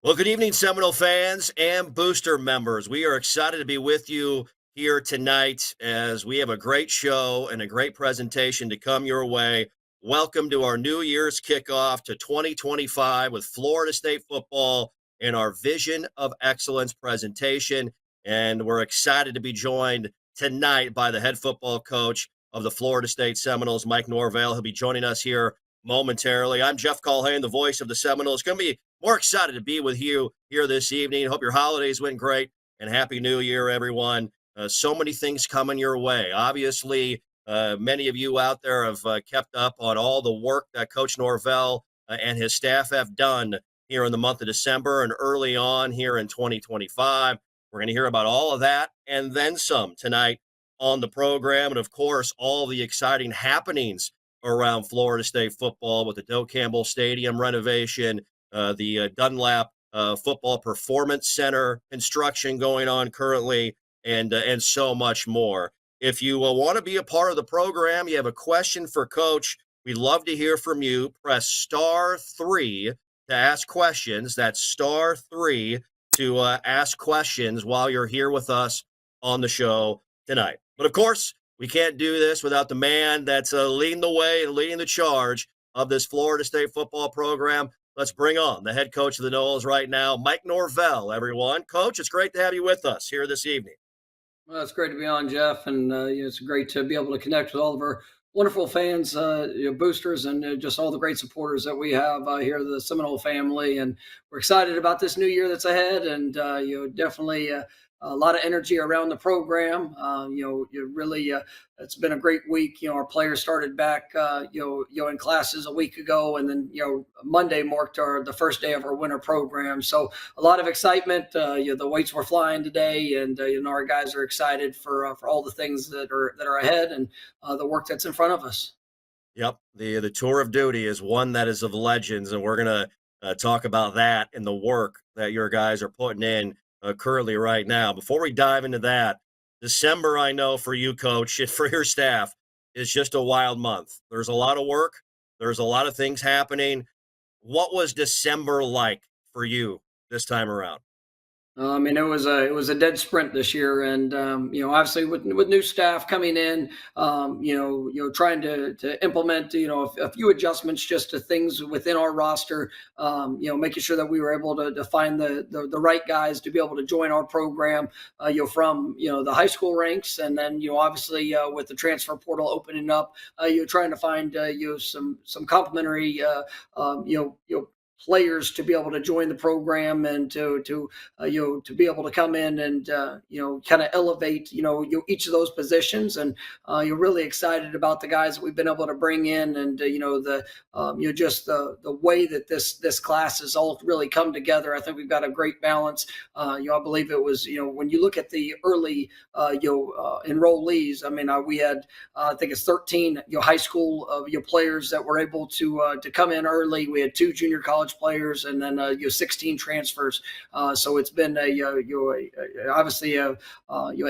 Well, good evening, Seminole fans and booster members. We are excited to be with you here tonight as we have a great show and a great presentation to come your way. Welcome to our New Year's kickoff to 2025 with Florida State football and our Vision of Excellence presentation. And we're excited to be joined tonight by the head football coach of the Florida State Seminoles, Mike Norvell. He'll be joining us here momentarily. I'm Jeff Colhane, the voice of the Seminoles. Going to be more excited to be with you here this evening. Hope your holidays went great and Happy New Year, everyone. So many things coming your way. Obviously, many of you out there have kept up on all the work that Coach Norvell and his staff have done here in the month of December and early on here in 2025. We're going to hear about all of that and then some tonight on the program. And of course, all the exciting happenings around Florida State football with the Doak Campbell Stadium renovation, the Dunlap Football Performance Center construction going on currently, and so much more. If you want to be a part of the program, you have a question for Coach, we'd love to hear from you. Press *3 to ask questions. That's *3 to ask questions while you're here with us on the show tonight. But of course, we can't do this without the man that's leading the way and leading the charge of this Florida State football program. Let's bring on the head coach of the Noles right now, Mike Norvell, everyone. Coach, it's great to have you with us here this evening. Well, it's great to be on, Jeff, and it's great to be able to connect with all of our wonderful fans, boosters, and just all the great supporters that we have here, the Seminole family. And we're excited about this new year that's ahead, and definitely a lot of energy around the program. You really, it's been a great week. Our players started back, in classes a week ago, and then Monday marked the first day of our winter program. So a lot of excitement. The weights were flying today, and our guys are excited for all the things that are ahead and the work that's in front of us. Yep, the tour of duty is one that is of legends, and we're gonna talk about that and the work that your guys are putting in currently right now. Before we dive into that, December, I know for you, Coach, and for your staff, is just a wild month. There's a lot of work. There's a lot of things happening. What was December like for you this time around? It was a dead sprint this year, and obviously with new staff coming in, trying to implement a few adjustments just to things within our roster, making sure that we were able to find the right guys to be able to join our program, from the high school ranks, and then obviously with the transfer portal opening up, you're trying to find some complementary players to be able to join the program and to be able to come in and kind of elevate each of those positions. And you're really excited about the guys that we've been able to bring in, and just the way that this class has all really come together. I think we've got a great balance. I believe it was when you look at the early enrollees. We had I think it's 13 high school players that were able to come in early. We had 2 junior college players, and then 16 transfers. So it's been obviously a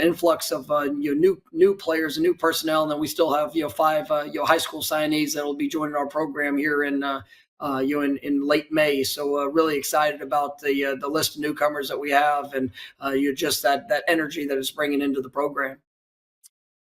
influx of new players and new personnel, and then we still have 5 high school signees that will be joining our program here in late May. So really excited about the list of newcomers that we have, and just that energy that it's bringing into the program.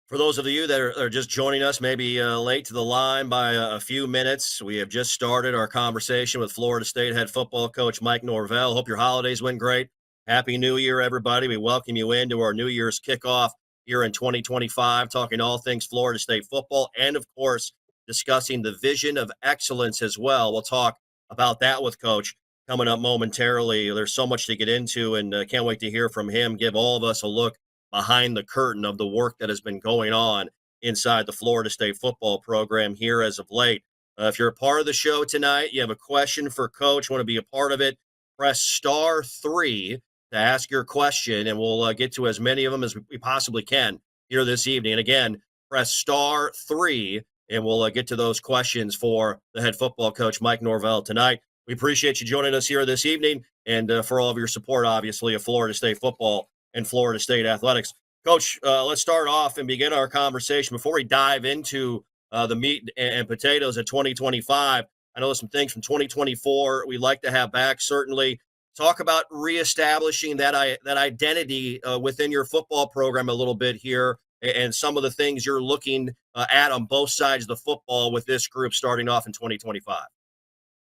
For those of you that are just joining us, maybe late to the line by a few minutes, we have just started our conversation with Florida State head football coach Mike Norvell. Hope your holidays went great. Happy New Year, everybody. We welcome you into our New Year's kickoff here in 2025, talking all things Florida State football and, of course, discussing the vision of excellence as well. We'll talk about that with Coach coming up momentarily. There's so much to get into, and can't wait to hear from him, give all of us a look behind the curtain of the work that has been going on inside the Florida State football program here as of late. If you're a part of the show tonight, you have a question for Coach, want to be a part of it, press *3 to ask your question, and we'll get to as many of them as we possibly can here this evening. And again, press *3, and we'll get to those questions for the head football coach, Mike Norvell, tonight. We appreciate you joining us here this evening, and for all of your support, obviously, of Florida State football and Florida State athletics. Coach, let's start off and begin our conversation before we dive into the meat and potatoes of 2025. I know some things from 2024 we'd like to have back, certainly. talk about reestablishing that identity within your football program a little bit here, and some of the things you're looking at on both sides of the football with this group starting off in 2025.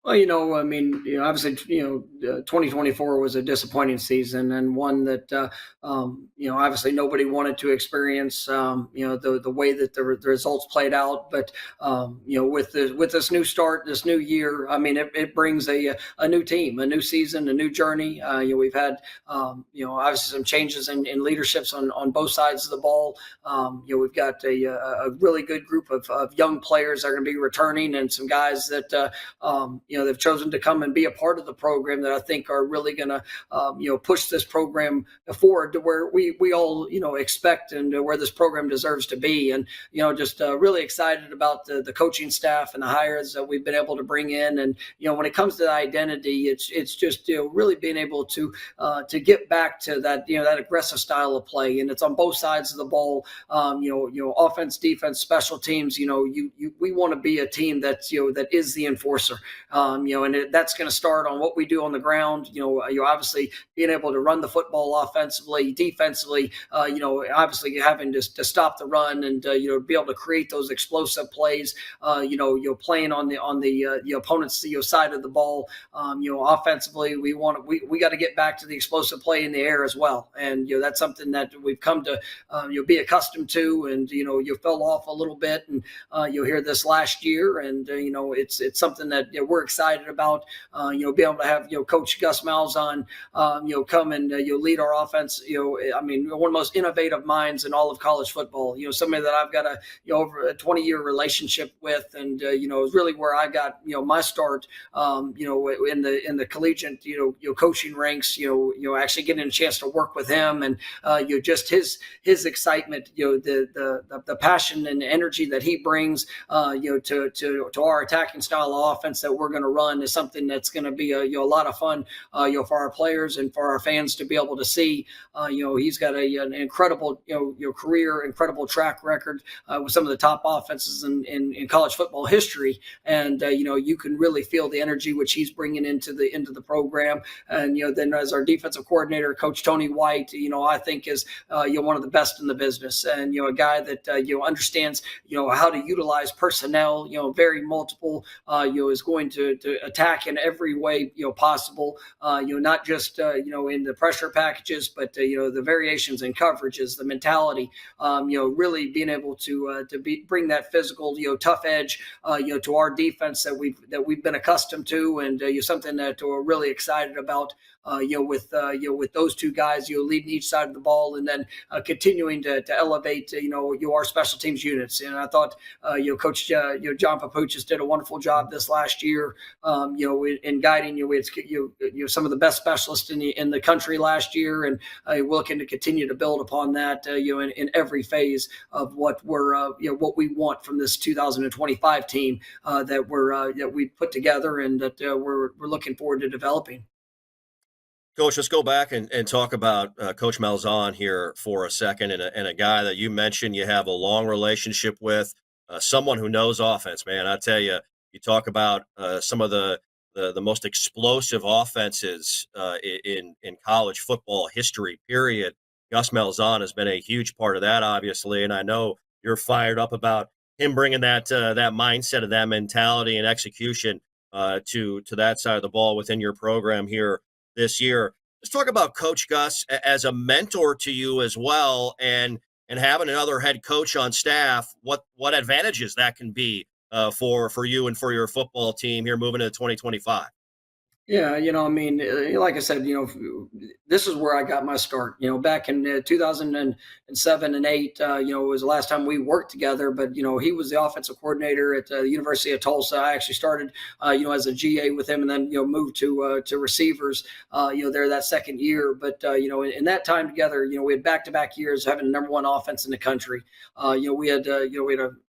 Well, I mean, obviously, 2024 was a disappointing season and one that, obviously nobody wanted to experience, the way that the results played out. But, with this new start, this new year, I mean, it brings a new team, a new season, a new journey. We've had, obviously some changes in leaderships on both sides of the ball. We've got a really good group of young players that are going to be returning, and some guys that, they've chosen to come and be a part of the program that I think are really going to, push this program forward to where we all, expect, and where this program deserves to be. And, just really excited about the coaching staff and the hires that we've been able to bring in. And, when it comes to the identity, it's just, really being able to get back to that, that aggressive style of play. And it's on both sides of the ball, offense, defense, special teams. We want to be a team that's, that is the enforcer. That's going to start on what we do on the ground. You obviously being able to run the football offensively, defensively. Obviously having to stop the run and be able to create those explosive plays. Playing on the opponent's side of the ball. Offensively, we got to get back to the explosive play in the air as well. And that's something that we've come to be accustomed to. And you fell off a little bit, and you'll hear this last year, and it's something that we're excited about, be able to have, Coach Gus Malzahn, come and, lead our offense. I mean, one of the most innovative minds in all of college football, somebody that I've got over a 20-year relationship with, and, is really where I got, my start, in the collegiate, coaching ranks, actually getting a chance to work with him, and, just his excitement, the passion and energy that he brings, to our attacking style of offense that we're going to run is something that's going to be a lot of fun, for our players and for our fans to be able to see. He's got an incredible, career, incredible track record with some of the top offenses in college football history, and you can really feel the energy which he's bringing into the program. And then as our defensive coordinator, Coach Tony White, I think is one of the best in the business, and a guy that understands how to utilize personnel, very multiple, is going to attack in every way possible, not just in the pressure packages, but the variations in coverages, the mentality, really being able to bring that physical, tough edge, to our defense that we've been accustomed to, and something that we're really excited about. With those two guys, leading each side of the ball, and then continuing to elevate, our special teams units. And I thought, Coach, John Papuchis did a wonderful job this last year, in guiding you. It's some of the best specialists in the country last year, and we're looking to continue to build upon that, in every phase of what what we want from this 2025 team that we put together, and that we're looking forward to developing. Coach, let's go back and talk about Coach Malzahn here for a second, and a guy that you mentioned you have a long relationship with, someone who knows offense, man. I tell you, you talk about some of the most explosive offenses in college football history, period. Gus Malzahn has been a huge part of that, obviously, and I know you're fired up about him bringing that mindset of that mentality and execution to that side of the ball within your program here this year. Let's talk about Coach Gus as a mentor to you as well, and having another head coach on staff. What advantages that can be for you and for your football team here moving into 2025. Yeah, I mean, like I said, this is where I got my start. Back in 2007 and 8, it was the last time we worked together. But he was the offensive coordinator at the University of Tulsa. I actually started, as a GA with him, and then moved to receivers, there that second year. But in that time together, we had back-to-back years having the number one offense in the country. We had a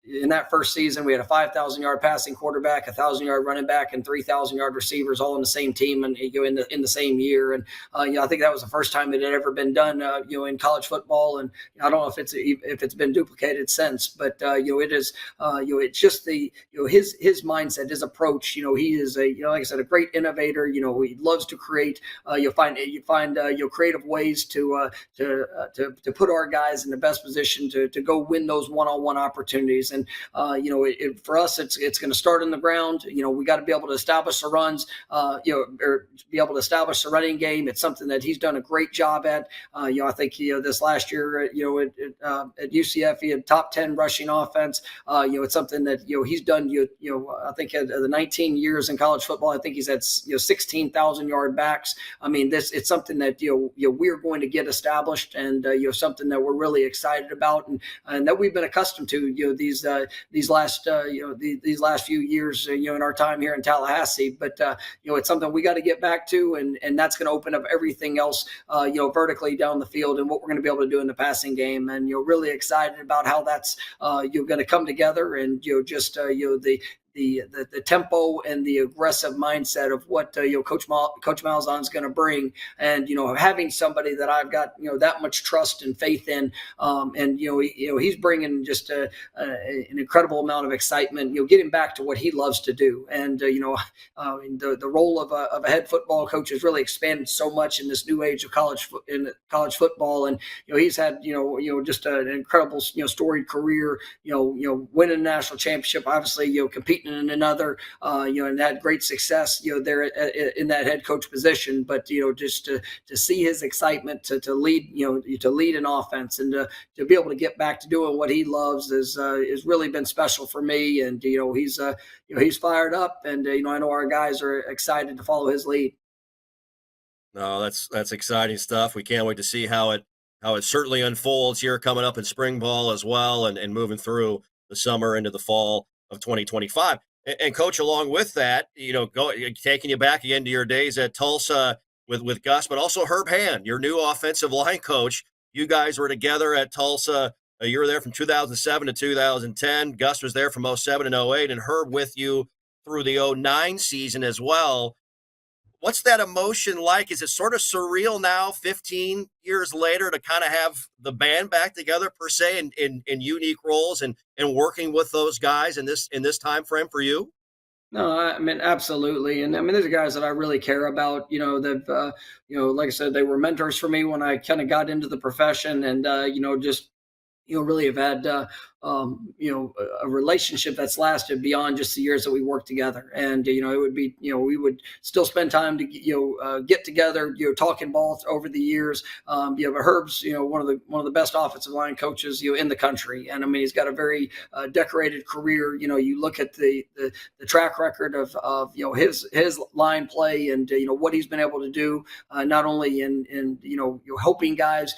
in that first season, we had a 5,000-yard passing quarterback, 1,000-yard running back, and 3,000-yard receivers all on the same team, and in the same year. And I think that was the first time it had ever been done, in college football. And I don't know if it's been duplicated since, but it is, it's just his mindset, his approach. He is like I said, a great innovator. He loves to create. You find creative ways to put our guys in the best position to go win those one-on-one opportunities. And for us, it's going to start on the ground. We got to be able to establish the runs, or be able to establish the running game. It's something that he's done a great job at. I think this last year, at UCF, he had top 10 rushing offense. It's something that he's done. I think at the 19 years in college football, I think he's had 16,000 yard backs. I mean, it's something that we're going to get established, and something that we're really excited about, and that we've been accustomed to these last few years in our time here in Tallahassee. But it's something we got to get back to, and that's going to open up everything else vertically down the field, and what we're going to be able to do in the passing game. And really excited about how that's going to come together, and the tempo and the aggressive mindset of what Coach Malzahn's going to bring, and having somebody that I've got that much trust and faith in, and he's bringing just an incredible amount of excitement. Getting back to what he loves to do, and the role of a head football coach has really expanded so much in this new age of college football, and he's had just an incredible storied career. Winning a national championship, obviously competing in another, and had great success, there in that head coach position. But just to see his excitement to lead, to lead an offense, and to be able to get back to doing what he loves is really been special for me. And he's fired up, and I know our guys are excited to follow his lead. No, that's exciting stuff. We can't wait to see how it certainly unfolds here coming up in spring ball as well, and moving through the summer into the fall of 2025. And coach, along with that, taking you back again to your days at Tulsa with Gus, but also Herb Hand, your new offensive line coach. You guys were together at Tulsa. You were there from 2007 to 2010. Gus was there from 07 and 08, and Herb with you through the 09 season as well. What's that emotion like? Is it sort of surreal now, 15 years later, to kind of have the band back together per se, in unique roles, and working with those guys in this time frame for you? No, I mean, absolutely. And I mean, these are guys that I really care about. They've, like I said, they were mentors for me when I kind of got into the profession, and, just, really have had, a relationship that's lasted beyond just the years that we worked together. And it would be, we would still spend time to get together, talking ball over the years. But Herb's one of the best offensive line coaches in the country, and I mean, he's got a very decorated career. You look at the track record of his line play, and what he's been able to do, not only in helping guys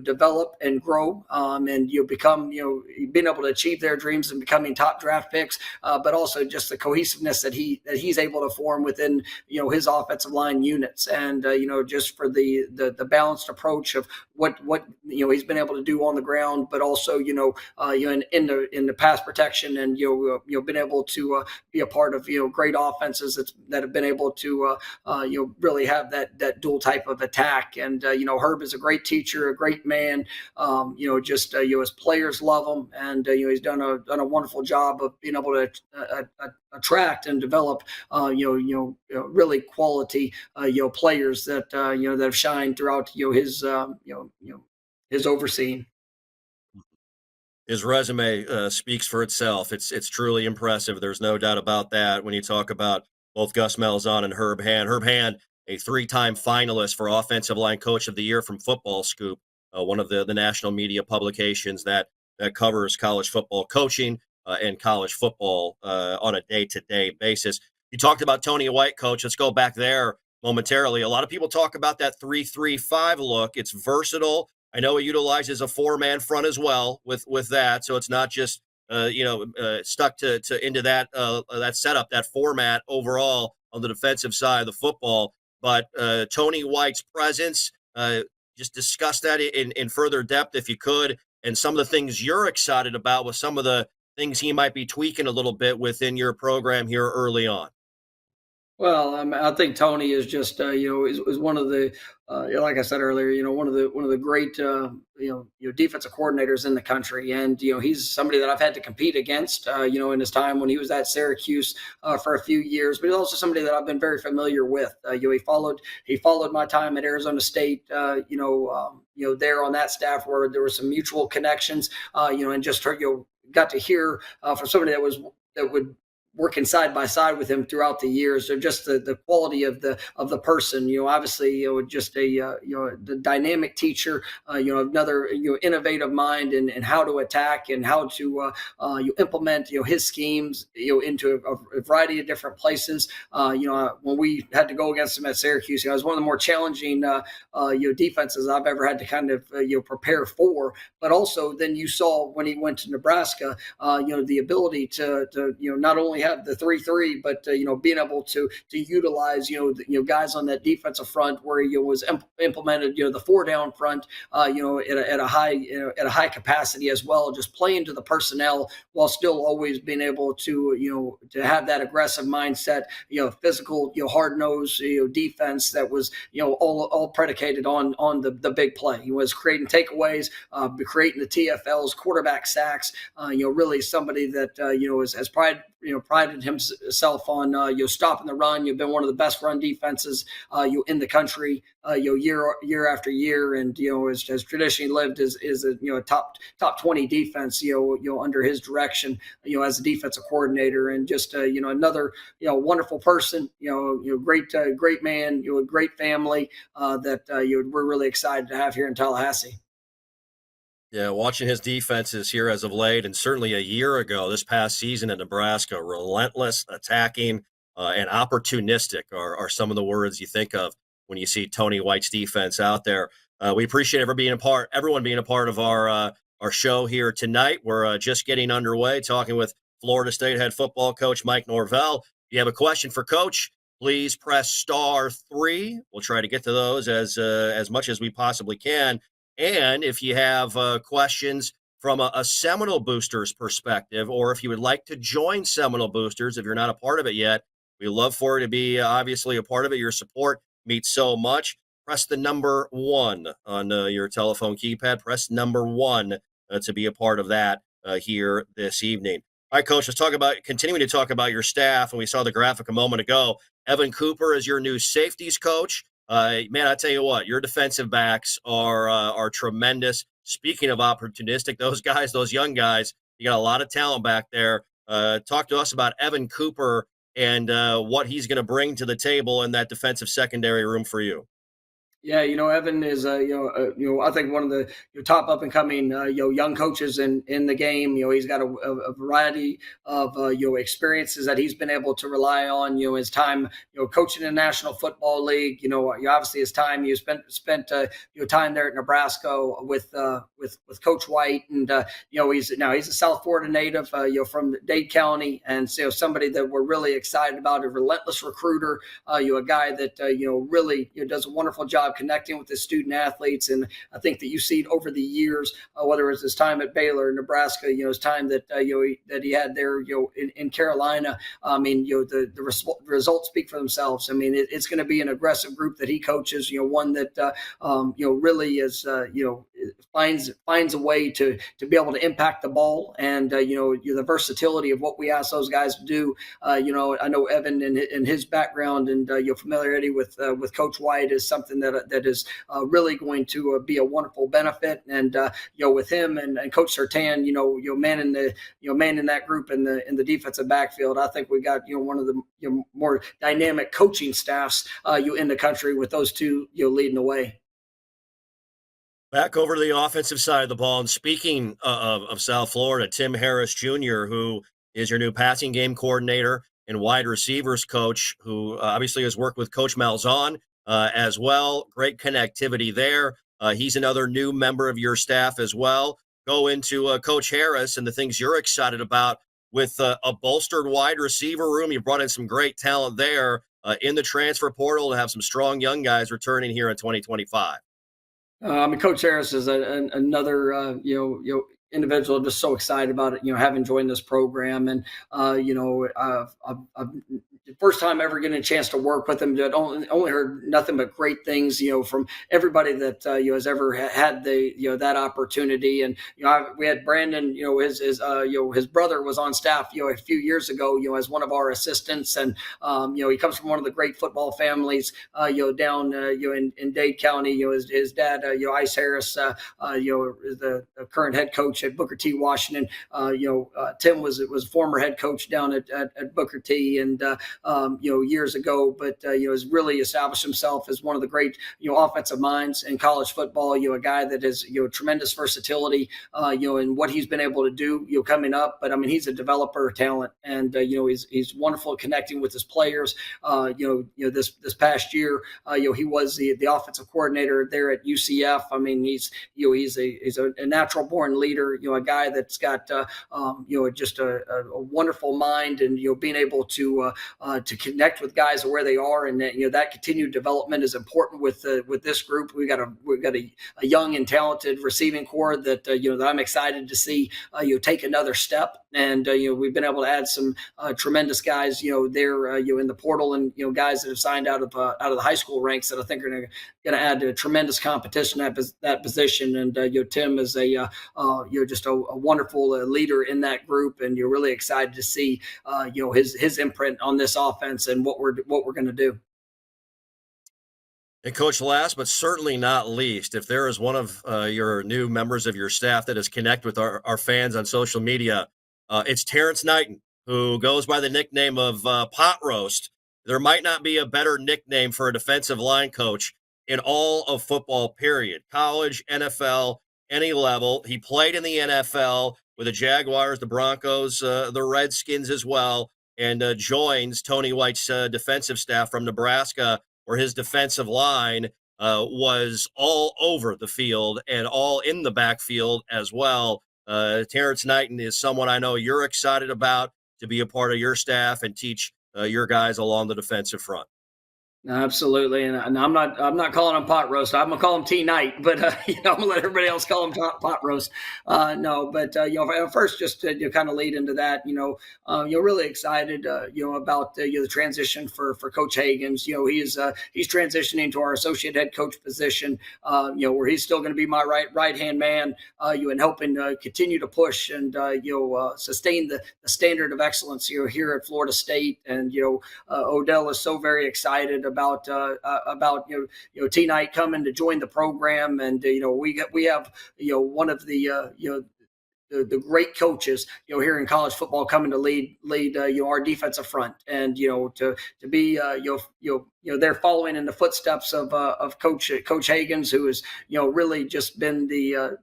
develop and grow, and become being able to achieve their dreams and becoming top draft picks, but also just the cohesiveness that he's able to form within his offensive line units, and just for the balanced approach of what he's been able to do on the ground, but also in the pass protection, and been able to be a part of great offenses that have been able to really have that dual type of attack. And Herb is a great teacher, a great man. His players love him, and he's done a wonderful job of being able to attract and develop really quality players that that have shined throughout his overseeing. His resume speaks for itself. It's truly impressive. There's no doubt about that. When you talk about both Gus Malzahn and Herb Hand, a three-time finalist for Offensive Line Coach of the Year from Football Scoop, one of the national media publications that covers college football coaching and college football on a day-to-day basis. You talked about Tony White, Coach. Let's go back there momentarily. A lot of people talk about that 3-3-5 look. It's versatile. I know it utilizes a four-man front as well with that, so it's not just stuck to into that setup, that format overall on the defensive side of the football. But Tony White's presence, just discuss that in further depth if you could, and some of the things you're excited about with some of the things he might be tweaking a little bit within your program here early on? Well, I think Tony is just is one of the like I said earlier, one of the great defensive coordinators in the country, and he's somebody that I've had to compete against in his time when he was at Syracuse for a few years, but he's also somebody that I've been very familiar with. He followed my time at Arizona State, there on that staff where there were some mutual connections, and just heard, got to hear from somebody that would working side by side with him throughout the years. So just the quality of the person, obviously, just a the dynamic teacher, another innovative mind and how to attack and how to you implement his schemes into a variety of different places. When we had to go against him at Syracuse, it was one of the more challenging defenses I've ever had to kind of prepare for. But also then you saw when he went to Nebraska, the ability to not only have the 3-3, but being able to utilize guys on that defensive front where he was implemented the 4-down front at a high capacity as well, just playing to the personnel while still always being able to to have that aggressive mindset, physical, hard nosed defense that was all predicated on the big play. He was creating takeaways, creating the TFLs, quarterback sacks. Really somebody that has prided himself on stopping the run. You've been one of the best run defenses in the country year after year, and has traditionally lived as a top 20 defense under his direction as a defensive coordinator, and just another wonderful person, great man, a great family that we're really excited to have here in Tallahassee. Yeah, watching his defenses here as of late, and certainly a year ago, this past season in Nebraska, relentless, attacking, and opportunistic are some of the words you think of when you see Tony White's defense out there. We appreciate everyone being a part of our show here tonight. We're just getting underway, talking with Florida State head football coach Mike Norvell. If you have a question for Coach, please press *3. We'll try to get to those as much as we possibly can. And if you have questions from a Seminole Boosters perspective, or if you would like to join Seminole Boosters, if you're not a part of it yet, we love for you to be obviously a part of it. Your support means so much. Press the number 1 on your telephone keypad. Press number 1 to be a part of that here this evening. All right, Coach, continuing to talk about your staff, and we saw the graphic a moment ago. Evan Cooper is your new safeties coach. Man, I tell you what, your defensive backs are tremendous. Speaking of opportunistic, those young guys, you got a lot of talent back there. Talk to us about Evan Cooper and what he's going to bring to the table in that defensive secondary room for you. Yeah, Evan is I think one of the top up and coming young coaches in the game. He's got a variety of experiences that he's been able to rely on. His time coaching in the National Football League. Obviously his time spent time there at Nebraska with Coach White, and he's a South Florida native from Dade County, and so somebody that we're really excited about. A relentless recruiter, a guy that really does a wonderful job connecting with the student athletes. And I think that you see it over the years, whether it's his time at Baylor, Nebraska, his time that he had there, in Carolina. I mean, the results speak for themselves. I mean, it's going to be an aggressive group that he coaches. One that really is finds a way to be able to impact the ball, and the versatility of what we ask those guys to do. I know Evan and his background and familiarity with Coach White is something that is really going to be a wonderful benefit. And with him and Coach Surtain, man in that group in the defensive backfield, I think we got one of the more dynamic coaching staffs in the country, with those two leading the way. Back over to the offensive side of the ball, and speaking of South Florida, Tim Harris Jr., who is your new passing game coordinator and wide receivers coach, who obviously has worked with Coach Malzahn as well. Great connectivity there. He's another new member of your staff as well. Go into Coach Harris and the things you're excited about with a bolstered wide receiver room. You brought in some great talent there in the transfer portal to have some strong young guys returning here in 2025. Coach Harris is another individual, just so excited about it, having joined this program. And, I've the first time ever getting a chance to work with him, that only heard nothing but great things, from everybody that, has ever had that opportunity. And, we had Brandon, his brother was on staff, a few years ago, as one of our assistants. And, he comes from one of the great football families, down, in Dade County. His dad, Ice Harris, the current head coach at Booker T. Washington. Tim was a former head coach down at Booker T. And, years ago, but, has really established himself as one of the great, offensive minds in college football. A guy that has, tremendous versatility, in what he's been able to do, coming up. But I mean, he's a developer talent, and, he's wonderful at connecting with his players. This past year, he was the offensive coordinator there at UCF. I mean, he's a natural born leader, a guy that's got, just a wonderful mind, and, being able to connect with guys where they are. And that continued development is important with this group. We've got a young and talented receiving core that, that I'm excited to see, take another step. And, we've been able to add some tremendous guys, there, in the portal, and, guys that have signed out of the high school ranks that I think are going to add to tremendous competition at that position. And, Tim is just a wonderful leader in that group. And you're really excited to see, his imprint on this offense and what we're going to do. And Coach, last but certainly not least, if there is one of your new members of your staff that has connected with our fans on social media, it's Terrence Knighton, who goes by the nickname of Pot Roast. There might not be a better nickname for a defensive line coach in all of football, period. College, NFL, any level. He played in the NFL with the Jaguars, the Broncos, the Redskins as well, and joins Tony White's defensive staff from Nebraska, where his defensive line was all over the field and all in the backfield as well. Terrence Knighton is someone I know you're excited about to be a part of your staff and teach your guys along the defensive front. Absolutely, and I'm not calling him Pot Roast. I'm gonna call him T Night, but I'm gonna let everybody else call him Pot Roast. No, but first, just to kind of lead into that, you're really excited, about the transition for Coach Hagans. He's transitioning to our associate head coach position. Where he's still going to be my right hand man. And helping continue to push and sustain the standard of excellence here at Florida State. And Odell is so very excited about T Knight coming to join the program. And we have one of the great coaches, here in college football coming to lead our defensive front. And, to be, they're following in the footsteps of Coach Hagans, who has, really just been the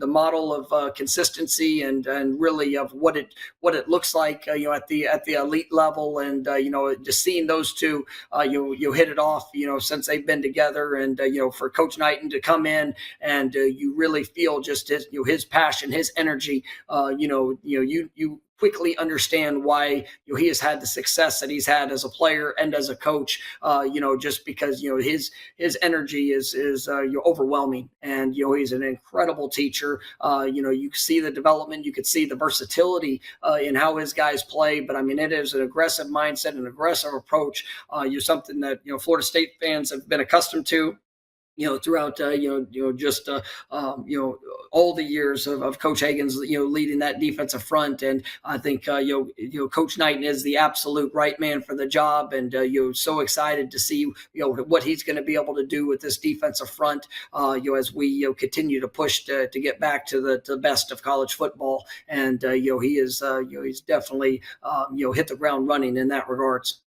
model of consistency and really of what it looks like, at the elite level. And, just seeing those two, hit it off, since they've been together. And, for Coach Knighton to come in and you really feel just his passion, his energy, you quickly understand why he has had the success that he's had as a player and as a coach. Just because his energy is overwhelming, and he's an incredible teacher. You see the development, you could see the versatility in how his guys play. But I mean, it is an aggressive mindset, an aggressive approach. Something that Florida State fans have been accustomed to, throughout, all the years of Coach Hagans, leading that defensive front. And I think, Coach Knighton is the absolute right man for the job. And, so excited to see, what he's going to be able to do with this defensive front, as we, continue to push to get back to the best of college football. And, he is, he's definitely, hit the ground running in that regards.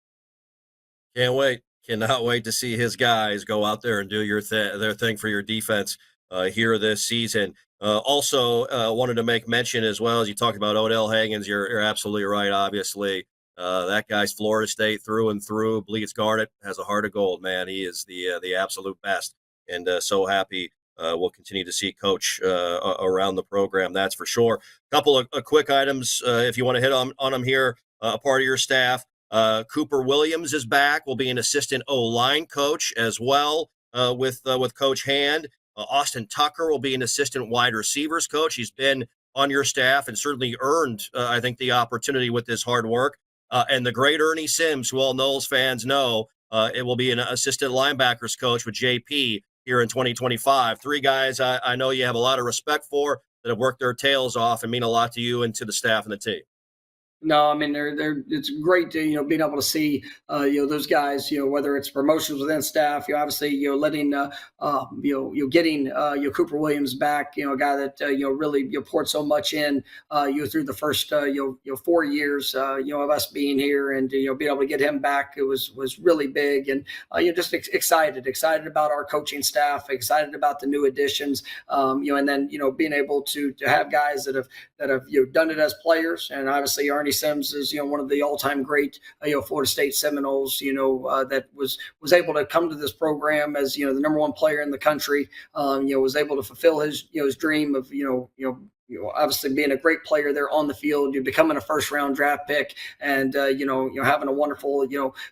Can't wait. Cannot wait to see his guys go out there and do their thing for your defense here this season. Also, wanted to make mention as well, as you talked about Odell Hagans. You're absolutely right. Obviously, that guy's Florida State through and through. Bleeds Garnet, has a heart of gold. Man, he is the absolute best, and so happy. We'll continue to see Coach around the program. That's for sure. A couple of quick items, if you want to hit on them here. A part of your staff. Cooper Williams is back. Will be an assistant O-line coach as well with Coach Hand. Austin Tucker will be an assistant wide receivers coach. He's been on your staff and certainly earned, I think, the opportunity with this hard work. And the great Ernie Sims, who all Knowles fans know, it will be an assistant linebackers coach with JP here in 2025. Three guys I know you have a lot of respect for that have worked their tails off and mean a lot to you and to the staff and the team. No, I mean they're it's great to being able to see those guys, whether it's promotions within staff, obviously letting getting Cooper Williams back, a guy that really poured so much in through the first 4 years of us being here, and being able to get him back, it was really big. And just excited about our coaching staff, excited about the new additions, and then being able to have guys that have done it as players. And obviously Arnie Sims is one of the all-time great Florida State Seminoles, that was able to come to this program as the number one player in the country. Was able to fulfill his his dream of obviously being a great player there on the field, you're becoming a first-round draft pick, and having a wonderful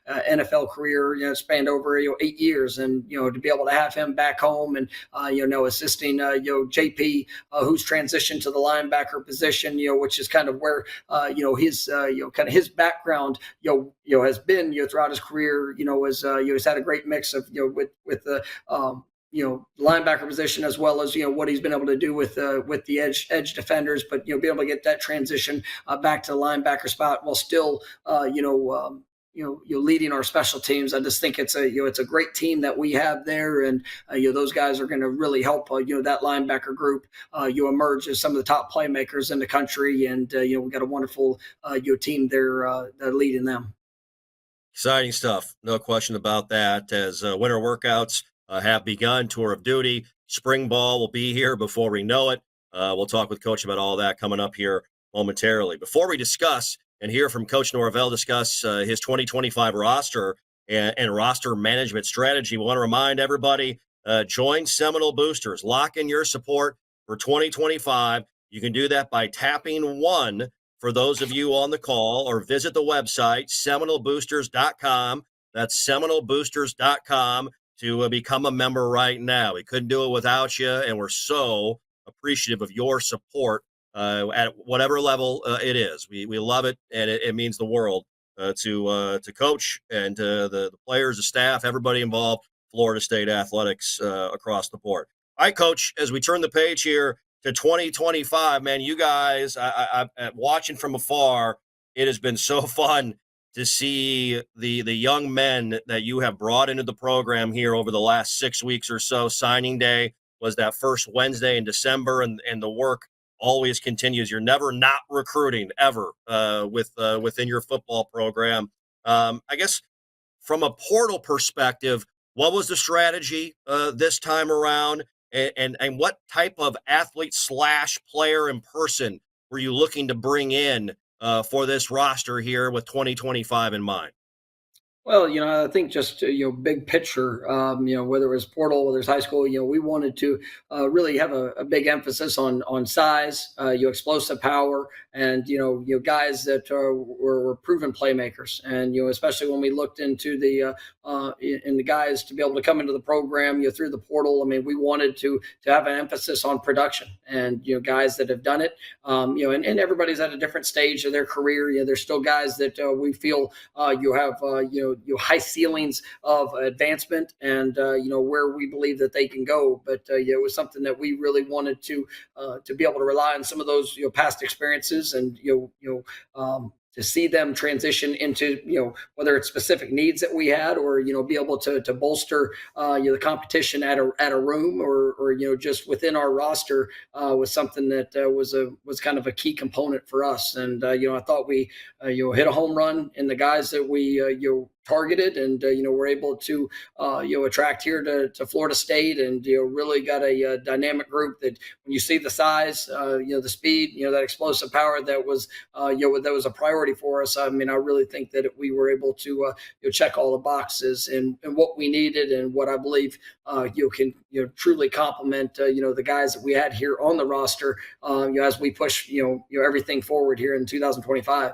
NFL career, spanned over 8 years, and to be able to have him back home and assisting JP, who's transitioned to the linebacker position, which is kind of where his kind of his background has been throughout his career. He's had a great mix of with the linebacker position, as well as what he's been able to do with the edge defenders, but be able to get that transition back to the linebacker spot while still leading our special teams. I just think it's a great team that we have there, and those guys are going to really help that linebacker group emerge as some of the top playmakers in the country, and we got a wonderful team there leading them. Exciting stuff, no question about that. As winter workouts have begun, tour of duty, spring ball will be here before we know it. We'll talk with Coach about all that coming up here momentarily. Before we discuss and hear from Coach Norvell discuss his 2025 roster and roster management strategy, we want to remind everybody, join Seminole Boosters. Lock in your support for 2025. You can do that by tapping 1 for those of you on the call, or visit the website, SeminoleBoosters.com. That's SeminoleBoosters.com. to become a member right now. We couldn't do it without you, and we're so appreciative of your support at whatever level it is. We love it, and it means the world to Coach and to the players, the staff, everybody involved, Florida State athletics across the board. All right, Coach, as we turn the page here to 2025, man, you guys, I'm watching from afar, it has been so fun to see the young men that you have brought into the program here over the last 6 weeks or so. Signing day was that first Wednesday in December, and the work always continues. You're never not recruiting ever within your football program. I guess from a portal perspective, what was the strategy this time around, and what type of athlete / player in person were you looking to bring in for this roster here with 2025 in mind? Well, I think just big picture, whether it was portal, whether it's high school, we wanted to really have a big emphasis on size, explosive power, and guys that were proven playmakers, and especially when we looked into the guys to be able to come into the program through the portal. I mean, we wanted to have an emphasis on production, and guys that have done it, and everybody's at a different stage of their career. There's still guys that we feel you have high ceilings of advancement, and where we believe that they can go. But it was something that we really wanted to be able to rely on some of those past experiences, and to see them transition into whether it's specific needs that we had, or be able to bolster the competition at a room, or just within our roster, was something that was kind of a key component for us. And I thought we hit a home run in the guys that we targeted, and we're able to attract here to Florida State, and really got a dynamic group that, when you see the size, the speed, that explosive power that was that was a priority for us. I mean, I really think that we were able to check all the boxes and what we needed, and what I believe can truly complement the guys that we had here on the roster as we push everything forward here in 2025.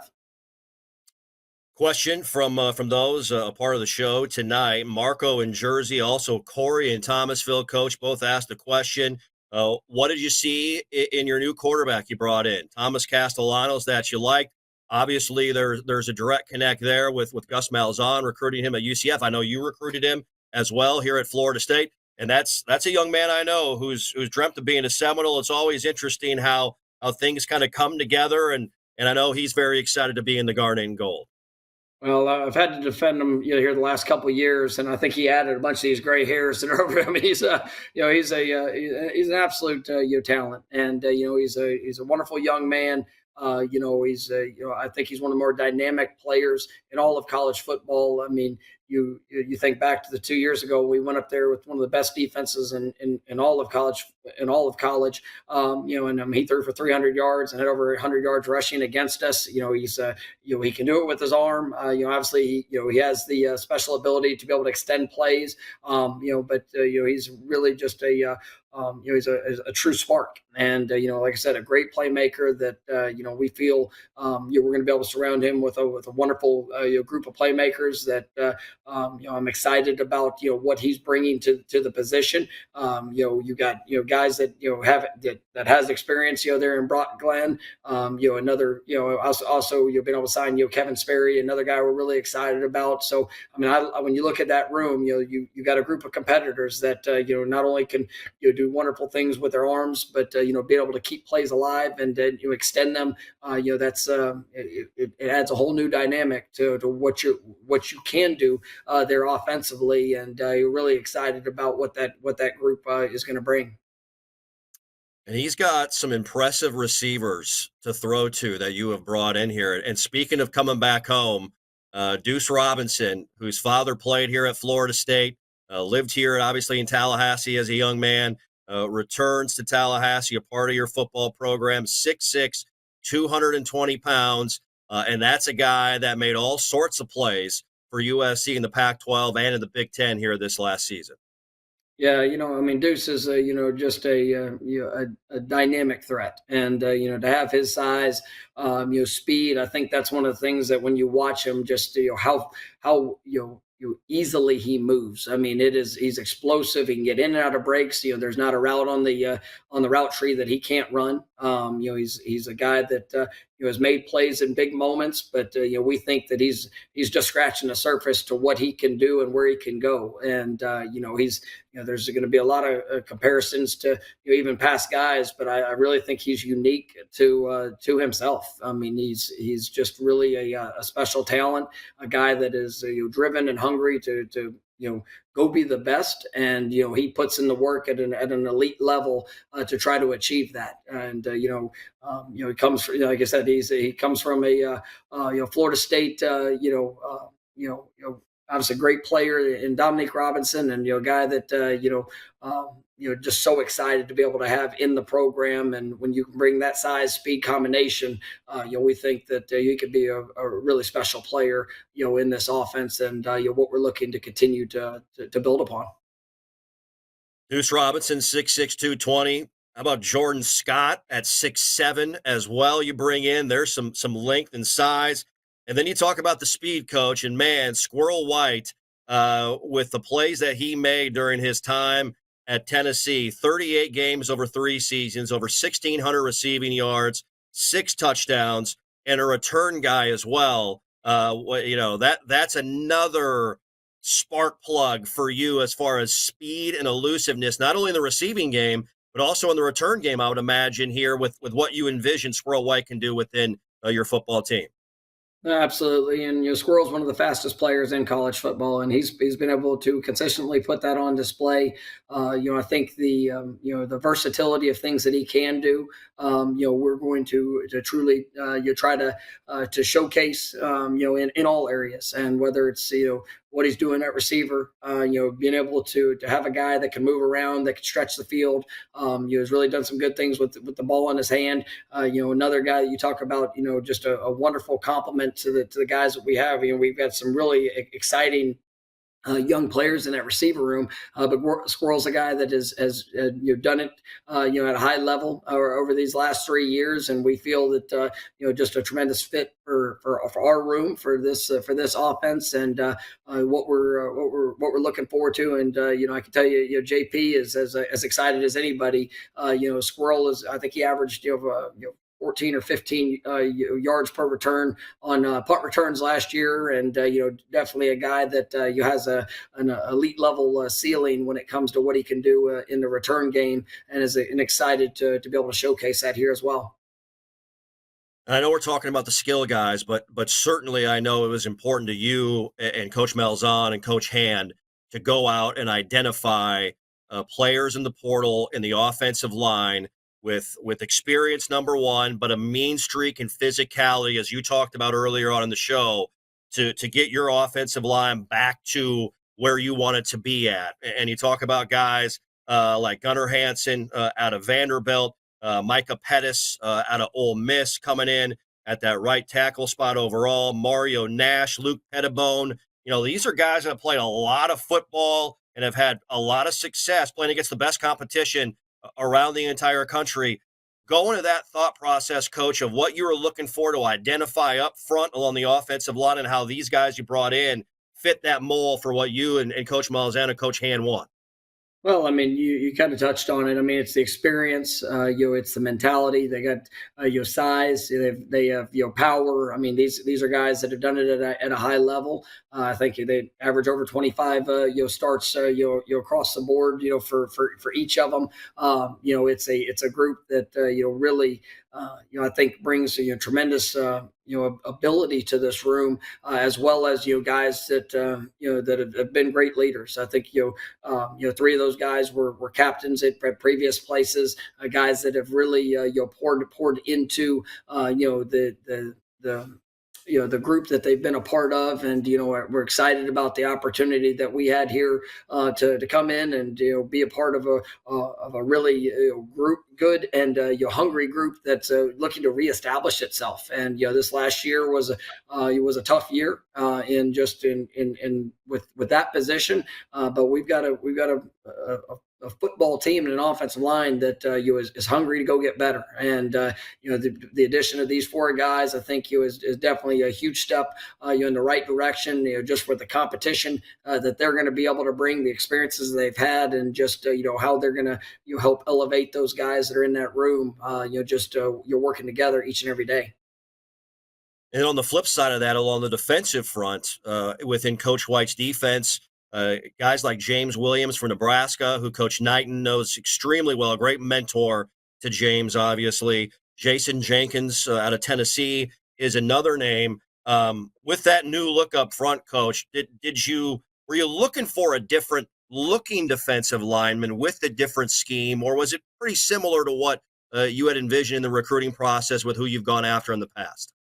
Question from those a part of the show tonight. Marco in Jersey, also Corey in Thomasville. Coach, both asked the question. What did you see in your new quarterback you brought in, Thomas Castellanos, that you liked? Obviously, there's a direct connect there with Gus Malzahn recruiting him at UCF. I know you recruited him as well here at Florida State, and that's a young man I know who's dreamt of being a Seminole. It's always interesting how things kind of come together, and I know he's very excited to be in the Garnet and Gold. Well, I've had to defend him, here the last couple of years, and I think he added a bunch of these gray hairs that are over him. He's a, he's an absolute talent, and he's a wonderful young man. I think he's one of the more dynamic players in all of college football. I mean, you think back to the 2 years ago, we went up there with one of the best defenses in all of college, and he threw for 300 yards and had over 100 yards rushing against us. He can do it with his arm. Obviously, he has the special ability to be able to extend plays. He's really just he's a true spark, and like I said, a great playmaker that we feel we're going to be able to surround him with a wonderful group of playmakers that I'm excited about what he's bringing to the position. You got guys that have that has experience there in Brock Glenn. Another also you've been able to sign Kevin Sperry, another guy we're really excited about. So I mean, when you look at that room, you got a group of competitors that not only can do wonderful things with their arms, but be able to keep plays alive and then extend them. That's it adds a whole new dynamic to what you can do there offensively, and you're really excited about what that group is going to bring. And he's got some impressive receivers to throw to that you have brought in here. And speaking of coming back home, Deuce Robinson, whose father played here at Florida State, lived here obviously in Tallahassee as a young man, returns to Tallahassee, a part of your football program, 6'6", 220 pounds. And that's a guy that made all sorts of plays for USC in the Pac-12 and in the Big Ten here this last season. Yeah, I mean, Deuce is just a dynamic threat, and to have his size, speed. I think that's one of the things that when you watch him, just how easily he moves. I mean, he's explosive. He can get in and out of breaks. There's not a route on the route tree that he can't run. He's a guy that has made plays in big moments, but we think that he's just scratching the surface to what he can do and where he can go. And there's going to be a lot of comparisons to even past guys, but I really think he's unique to himself. I mean, he's just really a special talent, a guy that is driven and hungry to go be the best, and he puts in the work at an elite level to try to achieve that. And he comes from, like I said, he comes from a Florida State obviously a great player in Dominique Robinson, and a guy that just so excited to be able to have in the program. And when you can bring that size speed combination, we think that he could be a really special player in this offense, and what we're looking to continue to build upon. Deuce Robinson, 6'6", 220. How about Jordan Scott at 6'7" as well? You bring in, there's some length and size. And then you talk about the speed, coach, and man, Squirrel White, with the plays that he made during his time at Tennessee, 38 games over 3 seasons, over 1,600 receiving yards, 6 touchdowns, and a return guy as well. That's another spark plug for you as far as speed and elusiveness, not only in the receiving game, but also in the return game, I would imagine, here with what you envision Squirrel White can do within your football team. Absolutely, and Squirrel's one of the fastest players in college football, and he's been able to consistently put that on display. I think the versatility of things that he can do. We're going to truly try to showcase in all areas, and whether it's what he's doing at receiver, being able to have a guy that can move around, that can stretch the field. He's really done some good things with the ball in his hand. Another guy that you talk about, just a wonderful compliment to the guys that we have. We've got some really exciting young players in that receiver room. But Squirrel's a guy that has done it at a high level over these last 3 years, and we feel that just a tremendous fit for our room for this offense and what we're looking forward to. And I can tell you, JP is as excited as anybody. Squirrel is, I think he averaged 14 or 15 yards per return on punt returns last year, and definitely a guy that has an elite level ceiling when it comes to what he can do in the return game, and is excited to be able to showcase that here as well. And I know we're talking about the skill guys, but certainly I know it was important to you and Coach Malzahn and Coach Hand to go out and identify players in the portal in the offensive line with experience, number one, but a mean streak and physicality, as you talked about earlier on in the show, to get your offensive line back to where you want it to be at. And you talk about guys like Gunnar Hansen out of Vanderbilt, Micah Pettis out of Ole Miss coming in at that right tackle spot overall, Mario Nash, Luke Pettibone. These are guys that have played a lot of football and have had a lot of success playing against the best competition around the entire country. Go into that thought process, Coach, of what you were looking for to identify up front along the offensive line and how these guys you brought in fit that mold for what you and Coach Malzahn and Coach Hand want. Well, I mean, you kind of touched on it. I mean, it's the experience. It's the mentality. They got size. They have power. I mean, these are guys that have done it at a high level. I think they average over 25 starts across the board. For each of them. It's a group that really I think brings tremendous ability to this room, as well as guys that that have been great leaders. I think three of those guys were captains at previous places, guys that have really poured into the group that they've been a part of, and we're excited about the opportunity that we had here to come in and be a part of a really good and hungry group that's looking to reestablish itself. And this last year was a tough year with that position, but we've got a football team and an offensive line that is hungry to go get better. And the addition of these four guys, I think is definitely a huge step in the right direction. Just for the competition that they're going to be able to bring, the experiences they've had, and just how they're going to help elevate those guys that are in that room. You're working together each and every day. And on the flip side of that, along the defensive front, within Coach White's defense, guys like James Williams from Nebraska, who Coach Knighton knows extremely well, a great mentor to James, obviously. Jason Jenkins out of Tennessee is another name. With that new look up front, Coach, were you looking for a different looking defensive lineman with a different scheme, or was it pretty similar to what you had envisioned in the recruiting process with who you've gone after in the past?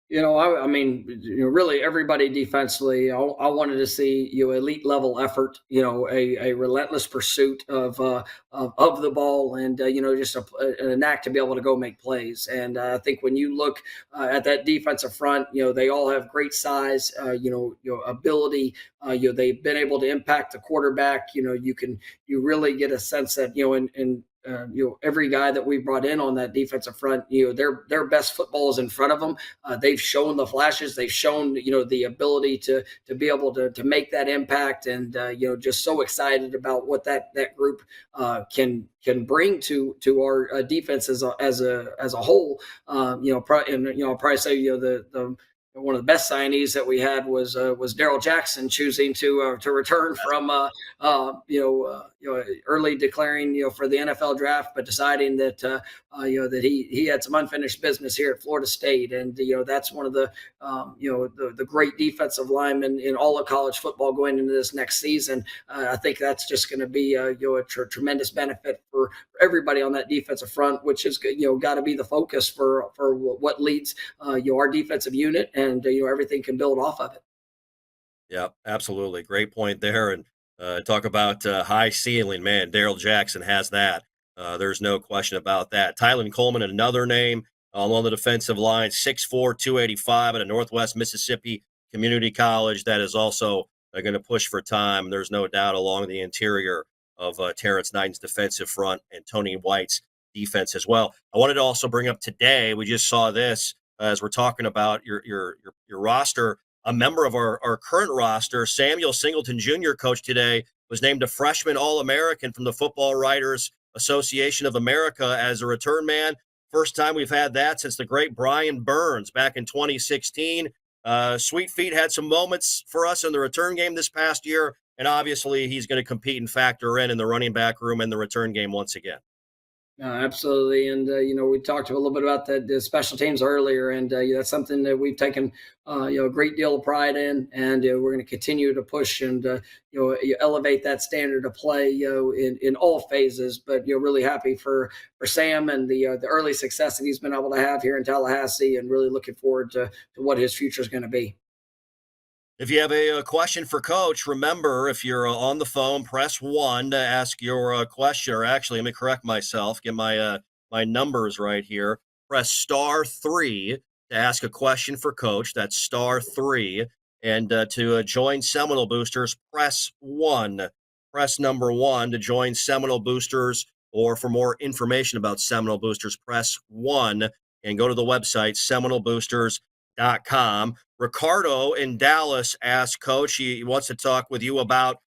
I mean, really everybody defensively. I wanted to see elite level effort. A relentless pursuit of the ball, and just a knack to be able to go make plays. And I think when you look at that defensive front, they all have great size. Ability. They've been able to impact the quarterback. You really get a sense that every guy that we brought in on that defensive front, their best football is in front of them. They've shown the flashes. They've shown, the ability to be able to make that impact, and just so excited about what that group can bring to our defense as a whole. I'll probably say the one of the best signees that we had was Daryl Jackson choosing to return from early declaring for the NFL draft, but deciding that that he had some unfinished business here at Florida State, and that's one of the great defensive linemen in all of college football going into this next season. I think that's just going to be a tremendous benefit for everybody on that defensive front, which is got to be the focus for what leads our defensive unit, and everything can build off of it. Yeah, absolutely. Great point there. And talk about high ceiling, man. Daryl Jackson has that. There's no question about that. Tylen Coleman, another name along the defensive line, 6'4", 285 at a Northwest Mississippi Community College. That is also going to push for time. There's no doubt along the interior of Terrence Knighton's defensive front and Tony White's defense as well. I wanted to also bring up today. We just saw this as we're talking about your roster. A member of our current roster, Samuel Singleton Jr., coach today, was named a freshman All-American from the Football Writers Association of America as a return man. First time we've had that since the great Brian Burns back in 2016. Sweet Feet had some moments for us in the return game this past year, and obviously he's going to compete and factor in the running back room and the return game once again. Absolutely, and we talked a little bit about the special teams earlier, and that's something that we've taken a great deal of pride in, and we're going to continue to push and you elevate that standard of play in all phases. But really happy for Sam and the early success that he's been able to have here in Tallahassee, and really looking forward to what his future is going to be. If you have a question for Coach, remember, if you're on the phone, press 1 to ask your question. Or actually, let me correct myself, get my numbers right here. Press *3 to ask a question for Coach. That's *3. And to join Seminole Boosters, press 1. Press number 1 to join Seminole Boosters, or for more information about Seminole Boosters, press 1 and go to the website, SeminoleBoosters.com. Ricardo in Dallas asked Coach, he wants to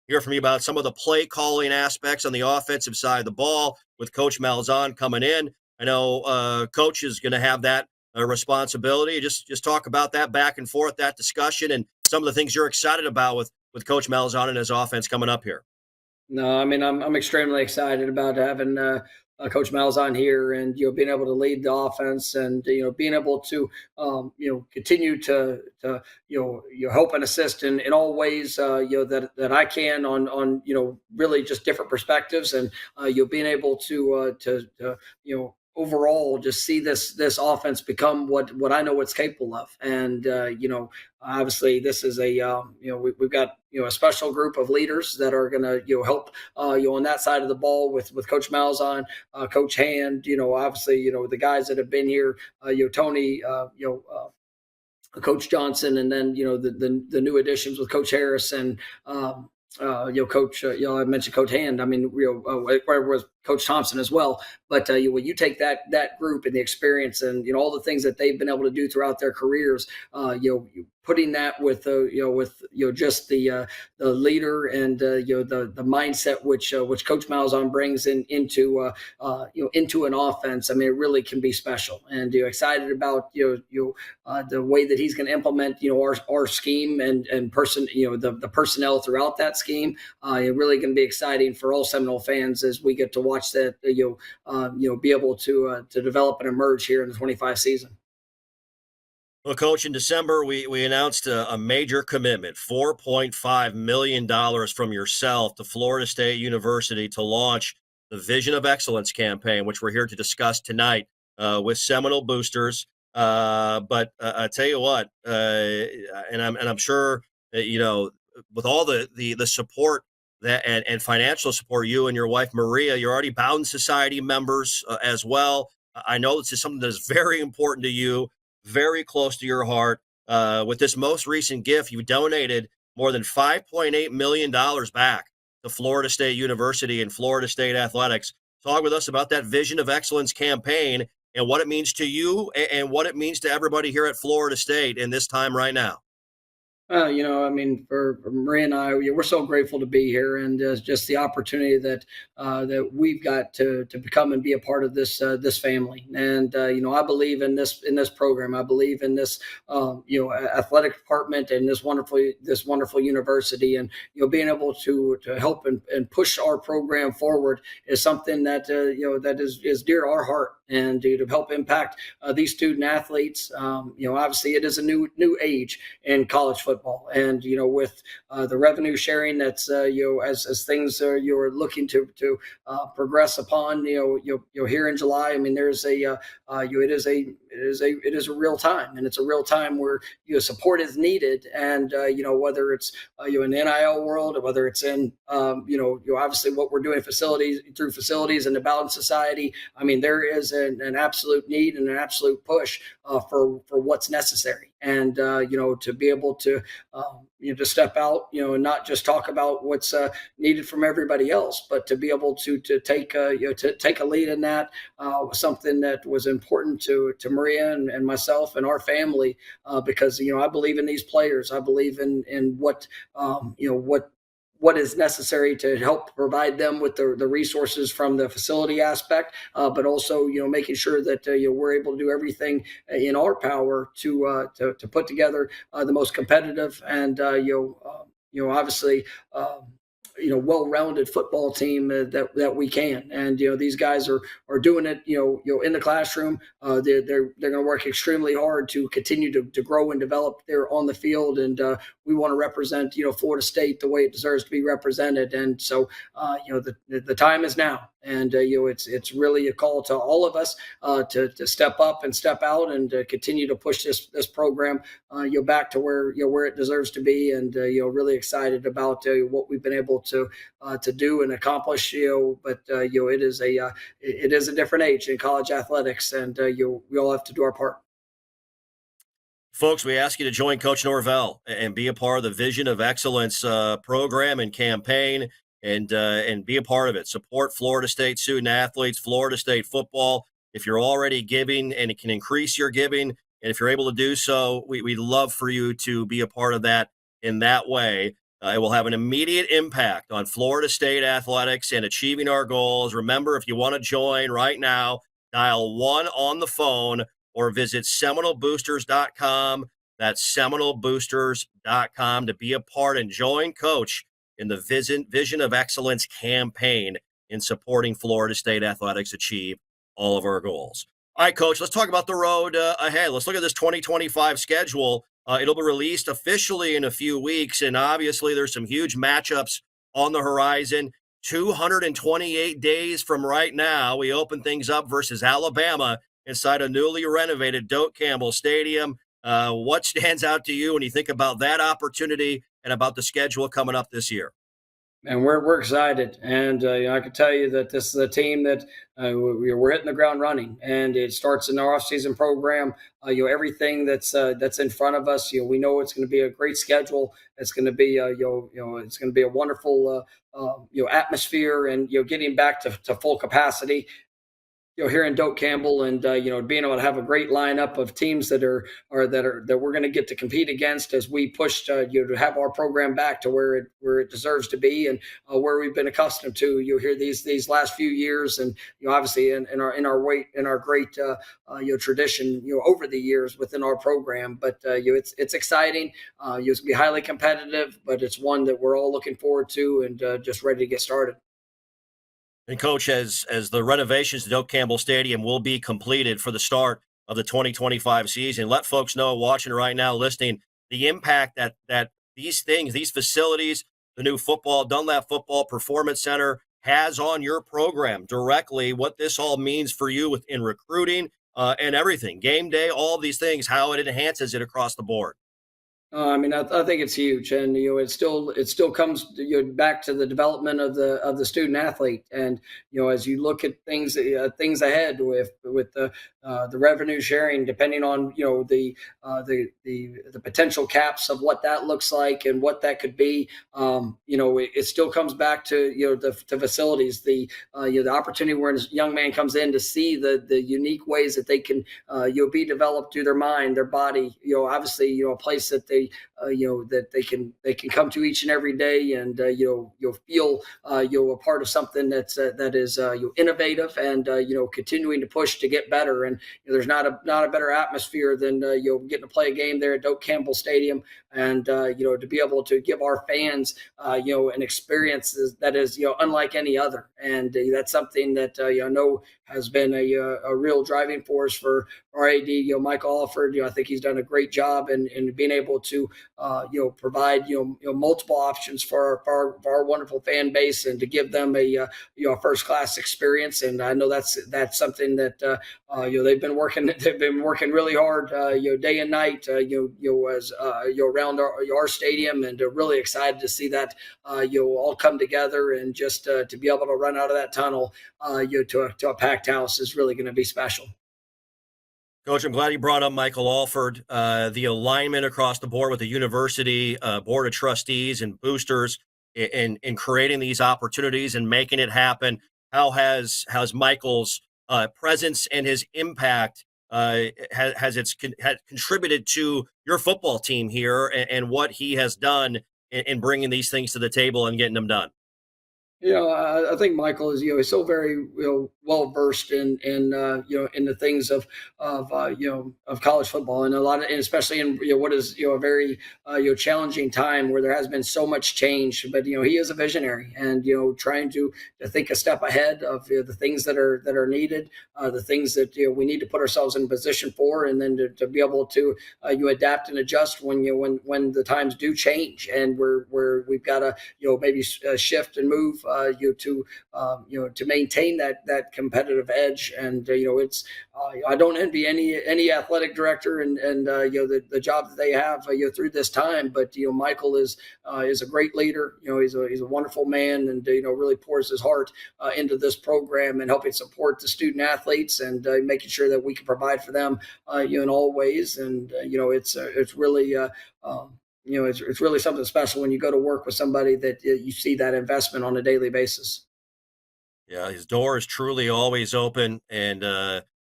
hear from you about some of the play calling aspects on the offensive side of the ball with Coach Malzahn coming in. I know Coach is going to have that responsibility. Just talk about that back and forth, that discussion, and some of the things you're excited about with Coach Malzahn and his offense coming up here. No, I mean, I'm extremely excited about having Coach Malzahn here, and being able to lead the offense, and being able to continue to help and assist in all ways that I can on really just different perspectives, and being able to overall just see this offense become what I know it's capable of. And obviously this is we've got a special group of leaders that are going to help on that side of the ball with Coach Malzahn, Coach Hand, obviously the guys that have been here, Tony, Coach Johnson, and then the new additions with Coach Harris and Coach. I mentioned Coach Hand. I mean, where was Coach Thompson as well. But when you take that group and the experience and all the things that they've been able to do throughout their careers, putting that with just the leader and the mindset which Coach Malzahn brings into an offense. I mean, it really can be special, and excited about the way that he's going to implement our scheme and the personnel throughout that scheme. It really going to be exciting for all Seminole fans as we get to watch that be able to develop and emerge here in the 25 season. Well, Coach, in December, we announced a major commitment, $4.5 million from yourself to Florida State University to launch the Vision of Excellence campaign, which we're here to discuss tonight with Seminole Boosters. But I tell you what, and I'm sure that, with all the support and financial support, you and your wife Maria, you're already Bowden Society members as well. I know this is something that is very important to you, very close to your heart. With this most recent gift, you donated more than $5.8 million back to Florida State University and Florida State athletics. Talk with us about that Vision of Excellence campaign and what it means to you and what it means to everybody here at Florida State in this time right now. I mean, for Maria and I, we're so grateful to be here, and just the opportunity that we've got to become and be a part of this family. And I believe in this program. I believe in this athletic department and this wonderful university. And being able to help and push our program forward is something that that is dear to our heart. And to help impact these student athletes, obviously it is a new age in college football, and with the revenue sharing that's as things you're looking to progress upon, here in July. I mean, there's it is a real time, and it's a real time where support is needed, and whether it's in the NIL world, or whether it's in obviously what we're doing through facilities and the Bowden Society. I mean, there is an absolute need and an absolute push for what's necessary. And to be able to to step out, and not just talk about what's needed from everybody else, but to be able to take to take a lead in that was something that was important to Maria and myself and our family, because I believe in these players. I believe in what is necessary to help provide them with the resources from the facility aspect, but also making sure that we're able to do everything in our power to put together the most competitive and obviously well-rounded football team that we can. And these guys are doing it in the classroom. They're going to work extremely hard to continue to grow and develop there on the field. And we want to represent Florida State the way it deserves to be represented. And so the time is now. And it's really a call to all of us to step up and step out and continue to push this program back to where it deserves to be. And really excited about what we've been able to do and accomplish. But it is a different age in college athletics, and we all have to do our part. Folks, we ask you to join Coach Norvell and be a part of the Vision of Excellence program and campaign, and be a part of it. Support Florida State student athletes, Florida State football. If you're already giving and it can increase your giving, and if you're able to do so, we'd love for you to be a part of that in that way. It will have an immediate impact on Florida State athletics and achieving our goals. Remember, if you want to join right now, dial 1 on the phone or visit SeminolBoosters.com. That's SeminolBoosters.com to be a part and join Coach in the Vision of Excellence campaign in supporting Florida State athletics achieve all of our goals. All right, Coach, let's talk about the road ahead. Let's look at this 2025 schedule. It'll be released officially in a few weeks, and obviously there's some huge matchups on the horizon. 228 days from right now, we open things up versus Alabama inside a newly renovated Doak Campbell Stadium. What stands out to you when you think about that opportunity and about the schedule coming up this year? And we're excited, and I can tell you that this is a team that we're hitting the ground running, and it starts in our off-season program. Everything that's in front of us, we know it's going to be a great schedule. It's going to be it's going to be a wonderful atmosphere, and getting back to full capacity here in Doak Campbell, and being able to have a great lineup of teams that we're going to get to compete against as we push to have our program back to where it deserves to be, and where we've been accustomed to here these last few years, and obviously in our great tradition over the years within our program. But it's exciting. It's going to be highly competitive, but it's one that we're all looking forward to and just ready to get started. And Coach, as the renovations to Doak Campbell Stadium will be completed for the start of the 2025 season, let folks know watching right now, listening, the impact that these facilities, the new Dunlap Football Performance Center has on your program directly, what this all means for you in recruiting and everything, game day, all these things, how it enhances it across the board. I think it's huge, and it still comes back to the development of the student athlete, and as you look at things ahead with the revenue sharing, depending on the potential caps of what that looks like and what that could be, it still comes back to the facilities, the opportunity where a young man comes in to see the unique ways that they can be developed through their mind, their body, obviously a place that that they can come to each and every day, and you'll feel a part of something that is innovative and continuing to push to get better. And there's not a better atmosphere than getting to play a game there at Doak Campbell Stadium, and to be able to give our fans an experience that is unlike any other. And that's something that I know has been a real driving force for our AD, Michael Alford. I think he's done a great job in being able to provide multiple options for our wonderful fan base, and to give them a first class experience. And I know that's something that they've been working really hard day and night as around our stadium, and really excited to see that all come together, and just to be able to run out of that tunnel to a packed house is really going to be special. Coach, I'm glad you brought up Michael Alford. The alignment across the board with the university board of trustees and boosters in creating these opportunities and making it happen. How has Michael's presence and his impact has contributed to your football team here, and what he has done in bringing these things to the table and getting them done? I think Michael is he's so very well versed in the things of college football, and and especially in what is a very challenging time where there has been so much change. But he is a visionary, and trying to think a step ahead of the things that are needed, the things that we need to put ourselves in position for, and then to be able to you adapt and adjust when the times do change, and where we've got to maybe shift and move to maintain that competitive edge. And it's I don't envy any athletic director and the job that they have through this time. But Michael is a great leader. He's a wonderful man, and really pours his heart into this program and helping support the student athletes, and making sure that we can provide for them in all ways. And it's really it's really something special when you go to work with somebody that you see that investment on a daily basis. Yeah, his door is truly always open. And,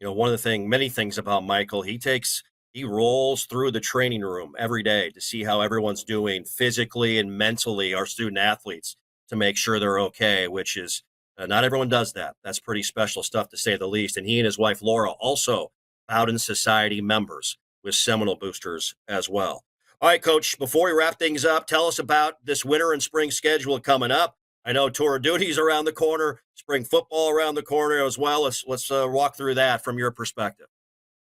one of many things about Michael, he rolls through the training room every day to see how everyone's doing physically and mentally, our student athletes, to make sure they're okay, which is not everyone does that. That's pretty special stuff, to say the least. And he and his wife, Laura, also Bowden Society members with Seminole Boosters as well. All right, Coach, before we wrap things up, tell us about this winter and spring schedule coming up. I know tour of duty's around the corner, spring football around the corner as well. Let's walk through that from your perspective.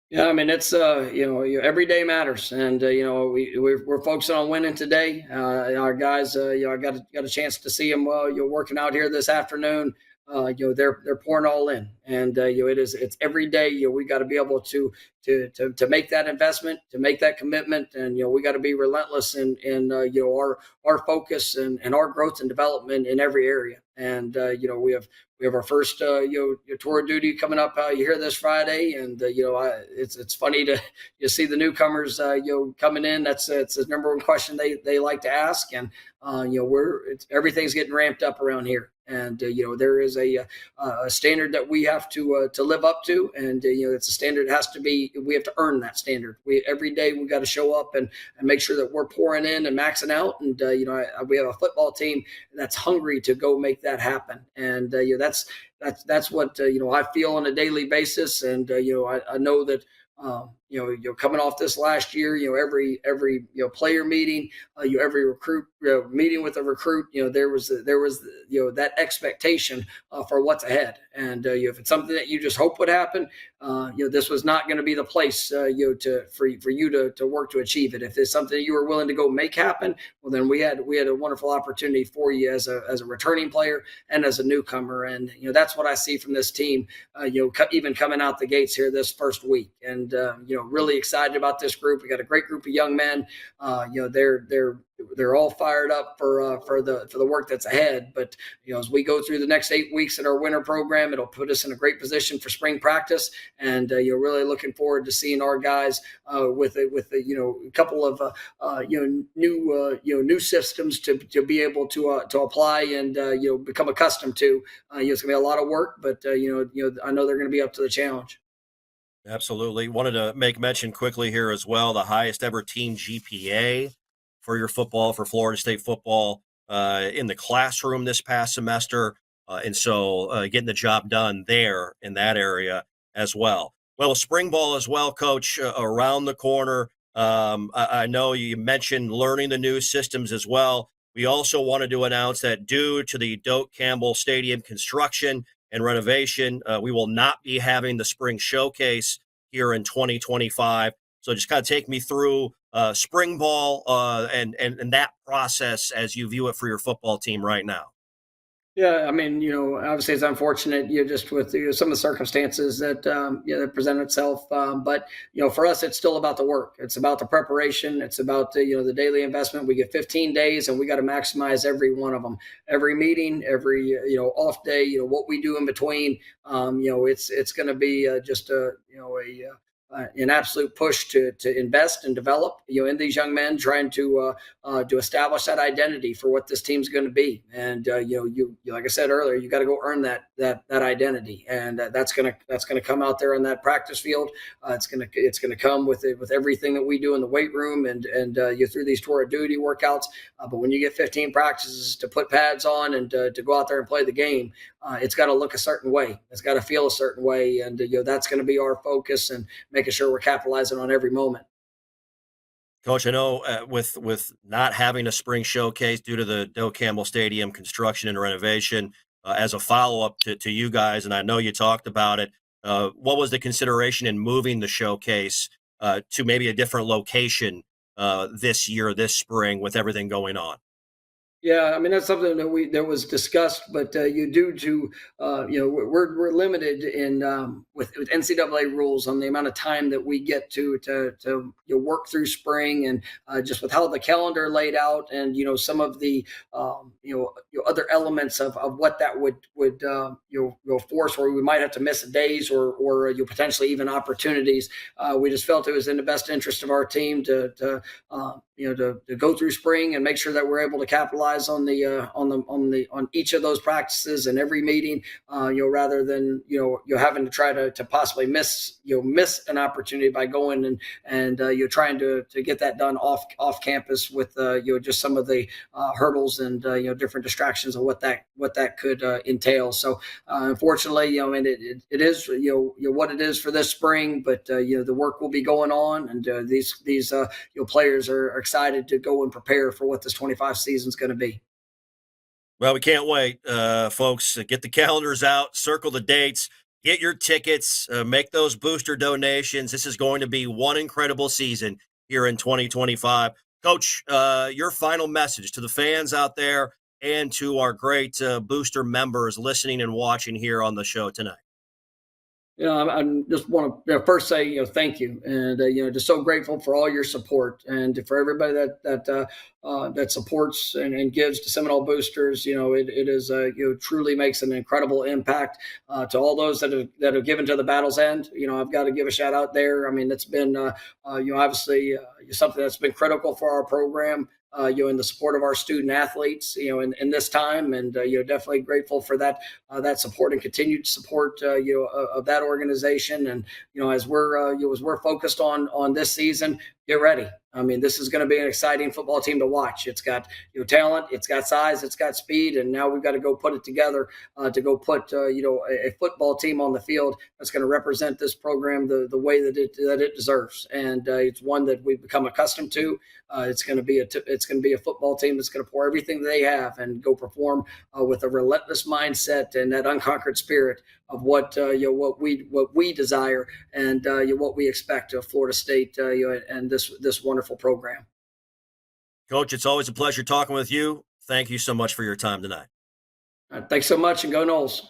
Yeah, I mean it's every day matters, and we're focusing on winning today. Our guys, I got a chance to see them working out here this afternoon. They're pouring all in, and it's every day. We got to be able to make that investment, to make that commitment, and we got to be relentless in our focus and our growth and development in every area. And we have our first tour of duty coming up here this Friday, and it's funny to see the newcomers coming in. It's the number one question they like to ask, and everything's getting ramped up around here. And there is a standard that we have to live up to, and it's a standard that has to be. We have to earn that standard. Every day we got to show up and make sure that we're pouring in and maxing out. And we have a football team that's hungry to go make that happen. And that's what I feel on a daily basis. And I know that. Coming off this last year, every player meeting, every recruit meeting with a recruit, there was that expectation for what's ahead. And if it's something that you just hope would happen, this was not going to be the place for you to work to achieve it. If it's something that you were willing to go make happen, well, then we had a wonderful opportunity for you as a returning player and as a newcomer. And that's what I see from this team. Even coming out the gates here this first week, and really excited about this group. We got a great group of young men. They're all fired up for the work that's ahead. But as we go through the next 8 weeks in our winter program, it'll put us in a great position for spring practice. And you're really looking forward to seeing our guys with a couple of new systems to be able to apply and become accustomed to. It's gonna be a lot of work, but I know they're going to be up to the challenge. Absolutely. Wanted to make mention quickly here as well, the highest ever team GPA for your football, for Florida State football, in the classroom this past semester. And so getting the job done there in that area as well. Well, spring ball as well, Coach, around the corner. I know you mentioned learning the new systems as well. We also wanted to announce that due to the Doak Campbell Stadium construction and renovation, we will not be having the spring showcase here in 2025. So just kind of take me through spring ball and that process as you view it for your football team right now? Yeah, I mean, obviously it's unfortunate, just with some of the circumstances that that present itself. But for us, it's still about the work. It's about the preparation. It's about the daily investment. We get 15 days, and we got to maximize every one of them. Every meeting, every off day. What we do in between. It's going to be just an absolute push to invest and develop in these young men, trying to establish that identity for what this team's going to be. And you like I said earlier, you got to go earn that identity, and that's gonna come out there on that practice field. It's gonna come with everything that we do in the weight room and you through these tour of duty workouts. But when you get 15 practices to put pads on and to go out there and play the game, it's got to look a certain way. It's got to feel a certain way, and that's going to be our focus and making sure we're capitalizing on every moment. Coach, I know with not having a spring showcase due to the Doak Campbell Stadium construction and renovation, as a follow up to you guys, and I know you talked about it. What was the consideration in moving the showcase to maybe a different location this year, this spring, with everything going on? Yeah, I mean that's something that was discussed, but you do to we're limited in with NCAA rules on the amount of time that we get to work through spring, and just with how the calendar laid out, and some of the other elements of what that would force, where we might have to miss days or you potentially even opportunities. We just felt it was in the best interest of our team to go through spring and make sure that we're able to capitalize on each of those practices and every meeting, rather than you're having to try to possibly miss an opportunity by going and you're trying to get that done off campus with just some of the hurdles and different distractions of what that could entail. So unfortunately, I mean it is what it is for this spring, but the work will be going on, and these players are excited to go and prepare for what this 25 season is going to be. Well, we can't wait, folks. Get the calendars out, circle the dates, get your tickets, make those booster donations. This is going to be one incredible season here in 2025. Coach, your final message to the fans out there and to our great booster members listening and watching here on the show tonight. I just want to first say thank you, and just so grateful for all your support, and for everybody that supports and gives to Seminole Boosters. It is truly makes an incredible impact to all those that have given to the battle's end. I've got to give a shout out there. I mean, it's been obviously something that's been critical for our program. In the support of our student athletes, in this time, and definitely grateful for that support and continued support, of that organization. And as we're focused on this season, get ready. I mean, this is going to be an exciting football team to watch. It's got talent, it's got size, it's got speed, and now we've got to go put it together to go put a football team on the field that's going to represent this program the way that it deserves. And it's one that we've become accustomed to. It's going to be a football team that's going to pour everything they have and go perform with a relentless mindset and that unconquered spirit of what we desire, and what we expect of Florida State and this wonderful program. Coach, it's always a pleasure talking with you. Thank you so much for your time tonight. Thanks so much, and go Noles.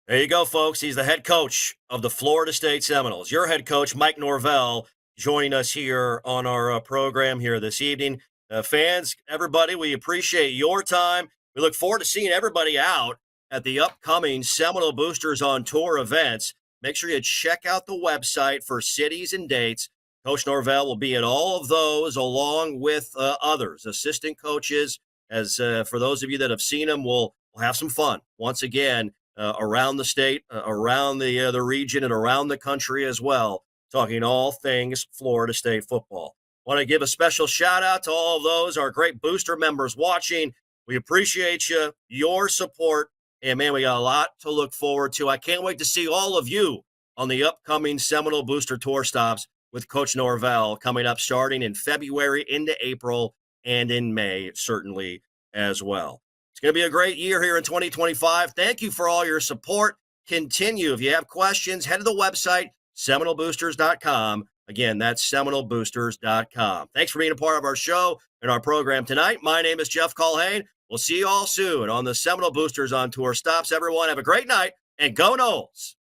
There you go, folks. He's the head coach of the Florida State Seminoles. Your head coach, Mike Norvell, joining us here on our program here this evening. Fans, everybody, we appreciate your time. We look forward to seeing everybody out at the upcoming Seminole Boosters on Tour events. Make sure you check out the website for cities and dates. Coach Norvell will be at all of those, along with others, assistant coaches. As for those of you that have seen him, we'll have some fun once again around the state, around the region, and around the country as well, talking all things Florida State football. Want to give a special shout out to all of those, our great booster members watching. We appreciate you, your support, and man, we got a lot to look forward to. I can't wait to see all of you on the upcoming Seminole Booster Tour stops with Coach Norvell coming up starting in February into April and in May, certainly as well. It's going to be a great year here in 2025. Thank you for all your support. Continue. If you have questions, head to the website, SeminoleBoosters.com. Again, that's SeminoleBoosters.com. Thanks for being a part of our show and our program tonight. My name is Jeff Culhane. We'll see you all soon on the Seminole Boosters on Tour. Stops, everyone. Have a great night, and go Noles.